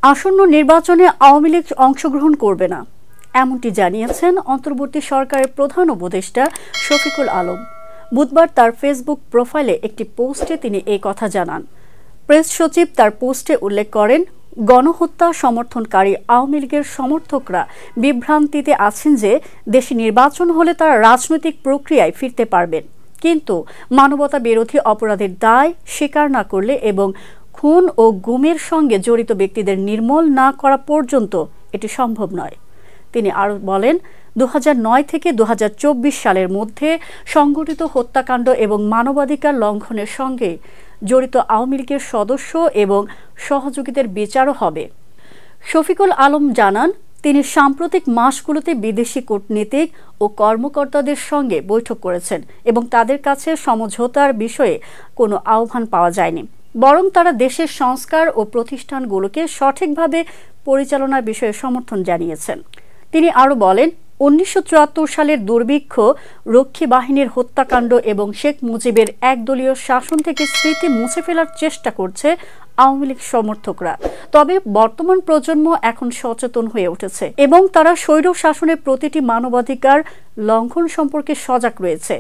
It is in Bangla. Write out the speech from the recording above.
আসন্ন নির্বাচনে আওয়ামী লীগ অংশগ্রহণ করবে না, এমনটি জানিয়েছেন অন্তর্বর্তী সরকারের প্রধান উপদেষ্টা শফিকুল আলম। বুধবার তার ফেসবুক প্রোফাইলে একটি পোস্টে তিনি এই কথা জানান। প্রেস সচিব তার পোস্টে উল্লেখ করেন, গণহত্যা সমর্থনকারী আওয়ামী লীগের সমর্থকরা বিভ্রান্তিতে আছেন যে দেশে নির্বাচন হলে তারা রাজনৈতিক প্রক্রিয়ায় ফিরতে পারবেন, কিন্তু মানবতা বিরোধী অপরাধের দায় স্বীকার না করলে এবং খুন ও গুমের সঙ্গে জড়িত ব্যক্তিদের নির্মূল না করা পর্যন্ত এটি সম্ভব নয়। তিনি আরও বলেন, 2009 থেকে 2024 সালের মধ্যে সংঘটিত হত্যাকাণ্ড এবং মানবাধিকার লঙ্ঘনের সঙ্গে জড়িত আওয়ামী লীগের সদস্য এবং সহযোগীদের বিচারও হবে। শফিকুল আলম জানান, তিনি সাম্প্রতিক মাসগুলোতে বিদেশি কূটনীতিক ও কর্মকর্তাদের সঙ্গে বৈঠক করেছেন এবং তাদের কাছে সমঝোতার বিষয়ে কোনো আহ্বান পাওয়া যায়নি, বরং তারা দেশের সংস্কার ও প্রতিষ্ঠানগুলোকে সঠিকভাবে পরিচালনার বিষয়ে সমর্থন জানিয়েছেন। তিনি আরও বলেন, 1974 সালের দুর্ভিক্ষ, রক্ষী বাহিনীর হত্যাকাণ্ড এবং শেখ মুজিবের একদলীয় শাসন থেকে স্মৃতি মুছে ফেলার চেষ্টা করছে আওয়ামী লীগ সমর্থকরা। তবে বর্তমান প্রজন্ম এখন সচেতন হয়ে উঠেছে এবং তারা স্বৈর শাসনের প্রতিটি মানবাধিকার লঙ্ঘন সম্পর্কে সজাগ রয়েছে।